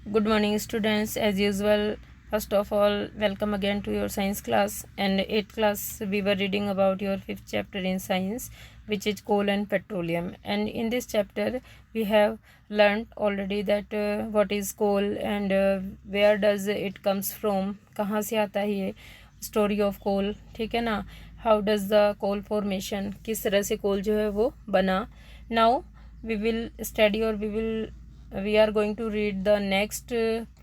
Good morning, students. As usual, first of all, welcome again to your science class. And 8th class, we were reading about your 5th chapter in science, which is coal and petroleum. And in this chapter, we have learned already that what is coal and where does it comes from, कहाँ से आता है ये story of coal, ठीक है ना? How does the coal formation, किस तरह से coal जो है वो बना. Now we will study or we are going to read the next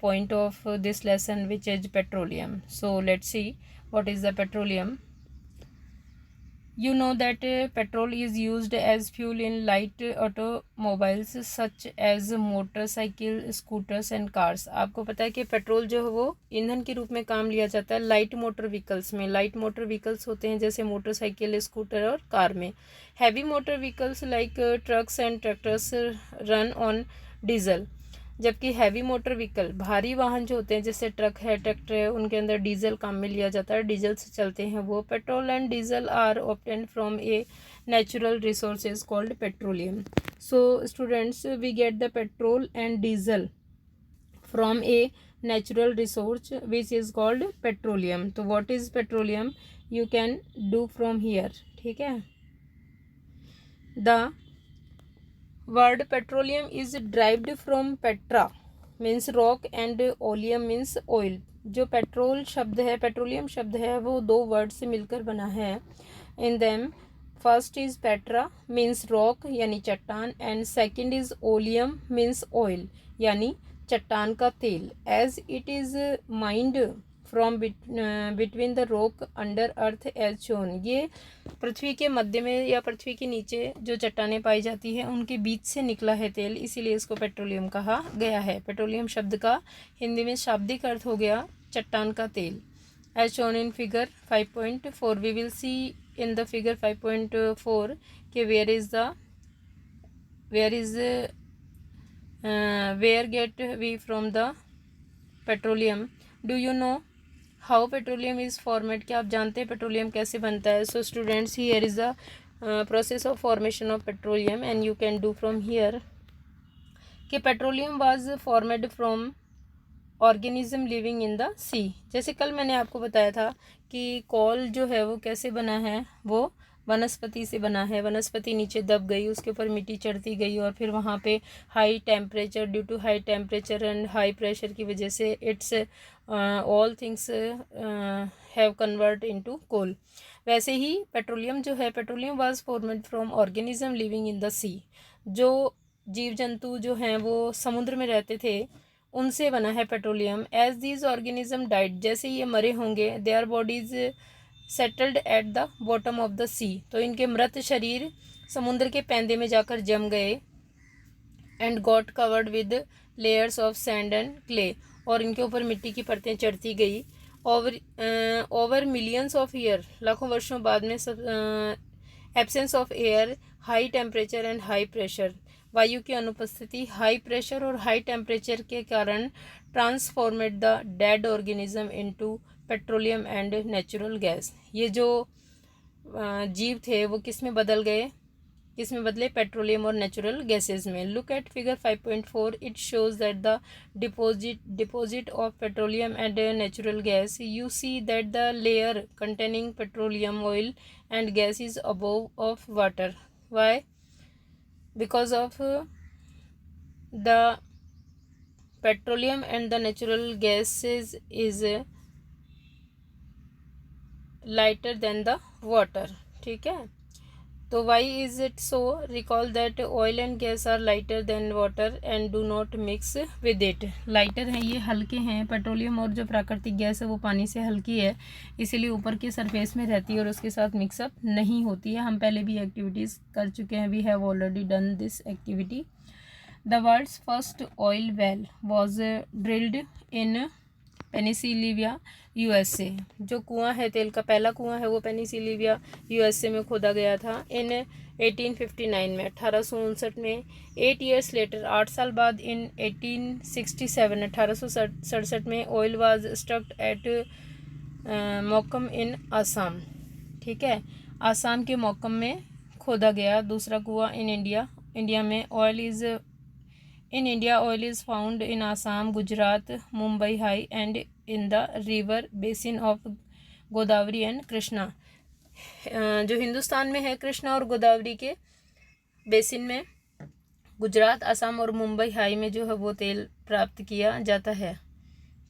point of this lesson, which is petroleum. So let's see what is the petroleum. You know that petrol is used as fuel in light automobiles such as motorcycle, scooters and cars. आपको पता है कि petrol जो है वो ईंधन के रूप में काम लिया जाता है लाइट मोटर व्हीकल्स में. लाइट मोटर व्हीकल्स होते हैं जैसे मोटरसाइकिल, स्कूटर और कार में. Heavy motor vehicles like trucks and tractors run on diesel. जबकि हैवी मोटर व्हीकल, भारी वाहन जो होते हैं जैसे ट्रक है, ट्रैक्टर है, उनके अंदर डीजल काम में लिया जाता है, डीजल से चलते हैं वो. Petrol and diesel are obtained from a natural resources called petroleum. So students, we get the petrol and diesel from a natural resource which is called petroleum. तो what is petroleum you can do from here. ठीक है. The word petroleum is derived from petra means rock and oleum means oil. जो petrol शब्द है, petroleum शब्द है, वो दो वर्ड से मिलकर बना है. In them first is petra means rock यानी चट्टान and second is oleum means oil यानी चट्टान का तेल. As it is mined from between the rock under earth as shown. ये पृथ्वी के मध्य में या पृथ्वी के नीचे जो चट्टानें पाई जाती हैं उनके बीच से निकला है तेल, इसीलिए इसको पेट्रोलियम कहा गया है. पेट्रोलियम शब्द का हिंदी में शाब्दिक अर्थ हो गया चट्टान का तेल. As shown in figure 5.4. We will see in the figure 5.4 कि where get we from the petroleum. Do you know how petroleum is format. क्या आप जानते हैं पेट्रोलियम कैसे बनता है. So students, here is the process of formation of petroleum and you can do from here कि petroleum was formed from organism living in the sea. जैसे कल मैंने आपको बताया था कि कोल जो है वो कैसे बना है, वो वनस्पति से बना है. वनस्पति नीचे दब गई, उसके ऊपर मिट्टी चढ़ती गई और फिर वहाँ पे high temperature, due to high temperature and high pressure की वजह से it's all things have convert into coal. वैसे ही पेट्रोलियम जो है, petroleum was formed from organism living in the sea. जो जीव जंतु जो हैं वो समुद्र में रहते थे, उनसे बना है petroleum. As these organism died, जैसे ये मरे होंगे, their bodies settled at the bottom of the sea. तो इनके मृत शरीर समुद्र के पैंदे में जाकर जम गए. And got covered with layers of sand and clay, और इनके ऊपर मिट्टी की परतें चढ़ती गई. ओवर मिलियंस ऑफ ईयर, लाखों वर्षों बाद में absence of air, high temperature and high pressure, वायु की अनुपस्थिति, हाई प्रेशर और हाई टेम्परेचर के कारण transformed the dead organism into petroleum and natural gas. ये जो जीव थे वो किस में बदल गए, किस में बदले, पेट्रोलियम और नेचुरल गैसेस में. Look at figure 5.4. It shows that the deposit of petroleum and natural gas. You see that the layer containing petroleum oil and gas is above of water. Why? Because of the petroleum and the natural gases is lighter than the water. ठीक है. तो why is it so? Recall that oil and gas are lighter than water and do not mix with it. Lighter हैं, ये हल्के हैं. Petroleum और जो प्राकृतिक गैस है वो पानी से हल्की है, इसीलिए ऊपर के सरफेस में रहती है और उसके साथ मिक्सअप नहीं होती है. हम पहले भी एक्टिविटीज़ कर चुके हैं. We have already done this activity. The world's first oil well was drilled in Pennsylvania USA. जो कुआं है, तेल का पहला कुआं है, वो पेनिसिलिविया यूएसए में खोदा गया था इन 1859 में, 1859 में. 8 ईयर्स लेटर, 8 साल बाद, इन 1867, 1867 में, ऑयल वाज स्टक्ड एट मौकम इन आसाम. ठीक है. आसाम के मौकम में खोदा गया दूसरा कुआं. इन इंडिया में oil is In India, oil is found in Assam, Gujarat, Mumbai High and in the river basin of Godavari and Krishna. जो हिंदुस्तान में है कृष्णा और गोदावरी के बेसिन में, गुजरात, असम और मुंबई हाई में जो है वो तेल प्राप्त किया जाता है,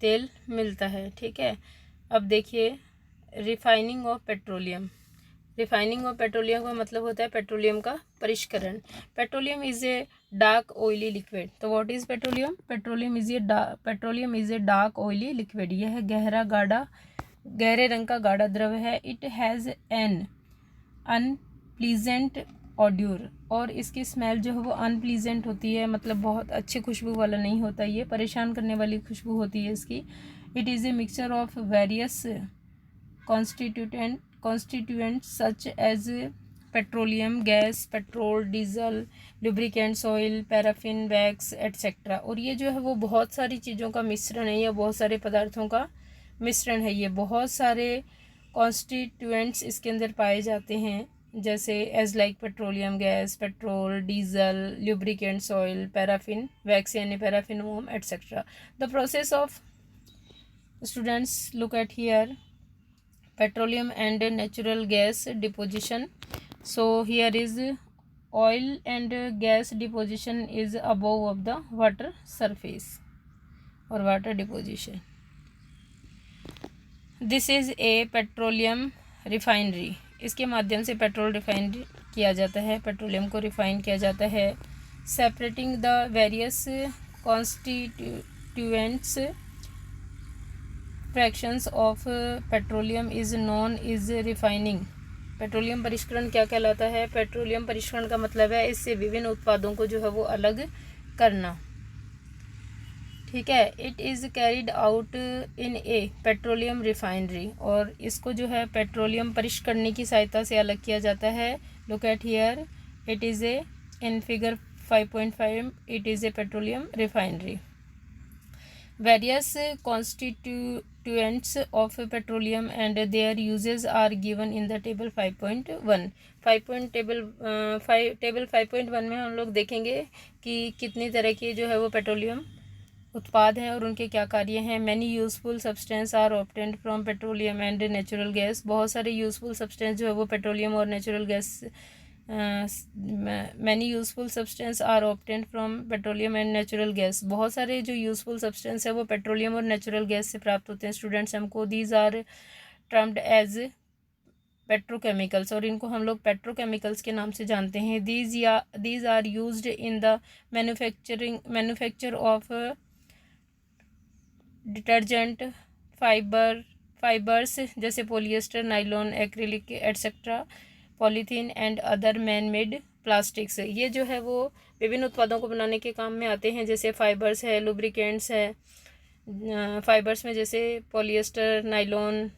तेल मिलता है। ठीक है, अब देखिए refining of petroleum. Refining of petroleum का मतलब होता है पेट्रोलियम का परिष्करण। Petroleum is a dark oily liquid. तो what is petroleum? Petroleum is a dark oily liquid. यह गहरे रंग का गाढ़ा द्रव है। It has an unpleasant odour, और इसकी स्मेल जो है वो अनप्लीजेंट होती है, मतलब बहुत अच्छी खुशबू वाला नहीं होता, ये परेशान करने वाली खुशबू होती है इसकी। It is a mixture of various constituents such as petroleum, gas, petrol, diesel, lubricants, oil, paraffin, wax etcetera. और ये जो है वो बहुत सारी चीज़ों का मिश्रण है, या बहुत सारे पदार्थों का मिश्रण है। ये बहुत सारे कॉन्स्टिट्यूएंट्स इसके अंदर पाए जाते हैं, जैसे as like petroleum, gas, petrol, diesel, lubricants, oil, paraffin, wax यानी पैराफिन मोम etcetera. The process of students look at here petroleum and natural gas deposition. So here is oil and gas deposition is above of the water surface or water deposition. This is a petroleum refinery. इसके माध्यम से petrol refine किया जाता है, petroleum को refine किया जाता है। Separating the various constituents fractions of petroleum is non is refining. Petroleum परिष्करण क्या कहलाता है? पेट्रोलियम परिष्करण का मतलब है इससे विभिन्न उत्पादों को जो है वो अलग करना। ठीक है, it is carried out in A petroleum refinery, और इसको जो है पेट्रोलियम परिष्करणी की सहायता से अलग किया जाता है। Look at here, it is a in figure 5.5 it is a petroleum refinery. Various constituents of petroleum and their uses are given in the table 5.1. Table 5.1 में हम लोग देखेंगे कि कितनी तरह के जो है वो पेट्रोलियम उत्पाद हैं और उनके क्या कार्य हैं। Many useful substance are obtained from petroleum and natural gas. बहुत सारे यूजफुल सब्सटेंस जो है वो पेट्रोलियम और natural gas many useful substance are obtained from petroleum and natural gas. बहुत सारे जो यूजफुल सब्सटेंस है वो पेट्रोलियम और नेचुरल गैस से प्राप्त होते हैं स्टूडेंट्स हमको। These are termed as petrochemicals, और इनको हम लोग पेट्रोकेमिकल्स के नाम से जानते हैं। These are used in the manufacture of detergent, fibres जैसे polyester, nylon, acrylic etcetera, polythene and other man made plastics. ये जो है वो विभिन्न उत्पादों को बनाने के काम में आते हैं, जैसे फाइबर्स है, लुब्रिकेंट्स है। फाइबर्स में जैसे पॉलिएस्टर, नाइलॉन,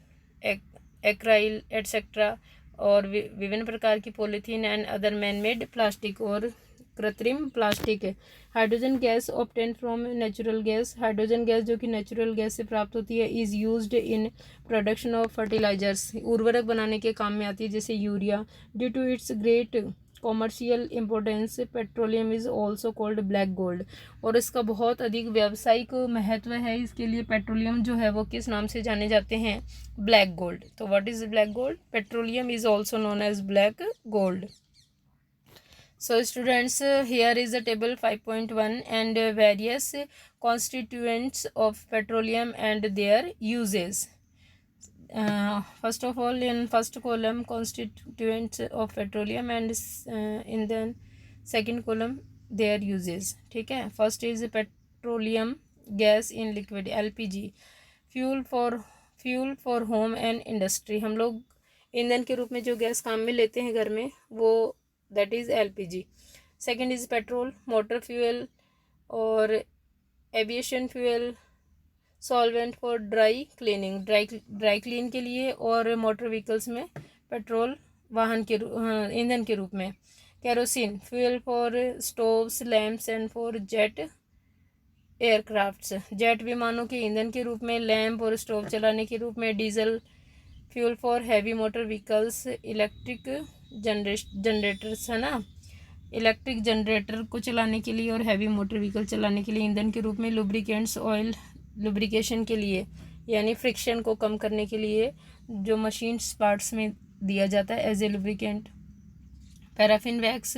एक्राइल एट्सेट्रा, और विभिन्न प्रकार की polythene and other man made plastic और कृत्रिम प्लास्टिक है। Hydrogen gas obtain from natural gas. Hydrogen gas जो कि नेचुरल गैस से प्राप्त होती है, is used in production of fertilisers. उर्वरक बनाने के काम में आती है, जैसे urea. Due to its great commercial importance petroleum is also called black gold, और इसका बहुत अधिक व्यावसायिक महत्व है। इसके लिए पेट्रोलियम जो है वो किस नाम से जाने जाते हैं? Black gold. तो what is black gold? Petroleum is also known as black gold. So students, here is the table 5.1 and various constituents of petroleum and their uses. First of all, in first column constituents of petroleum and in the second column their uses. ठीक है, first is petroleum gas in liquid LPG, fuel for home and industry। हम लोग ईंधन के रूप में जो gas काम में लेते हैं घर में, वो that is LPG। Second is petrol, motor fuel और aviation fuel, solvent for dry cleaning, dry clean के लिए, और मोटर व्हीकल्स में पेट्रोल वाहन के ईंधन के रूप में। Kerosene, fuel for stoves, lamps and for jet aircrafts, jet विमानों के ईंधन के रूप में, लैम्प और स्टोव चलाने के रूप में। Diesel, fuel for heavy motor vehicles, electric generators है ना, इलेक्ट्रिक जनरेटर को चलाने के लिए और हैवी मोटर व्हीकल चलाने के लिए ईंधन के रूप में, लुब्रिकेंट्स ऑयल लुब्रिकेशन के लिए यानी फ्रिक्शन को कम करने के लिए जो मशीन पार्ट्स में दिया जाता है as a lubricant. Paraffin wax,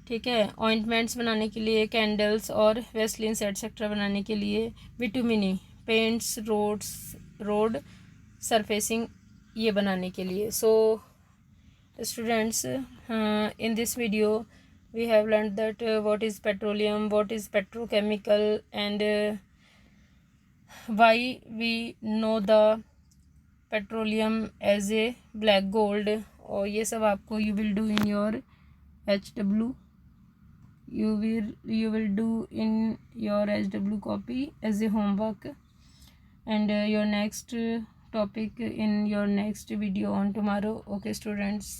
ठीक है, ऑइंटमेंट्स बनाने के लिए, कैंडल्स और वेस्लिन्स एटसेट्रा बनाने के लिए, बिटुमिनी पेंट्स, रोड सरफेसिंग ये बनाने के लिए। So students, in this video we have learned that what is petroleum, what is petrochemical, and why we know the petroleum as a black gold। और ये सब आपको you will do in your HW, you will do in your HW copy as a homework, and your next topic in your next video on tomorrow। Okay students।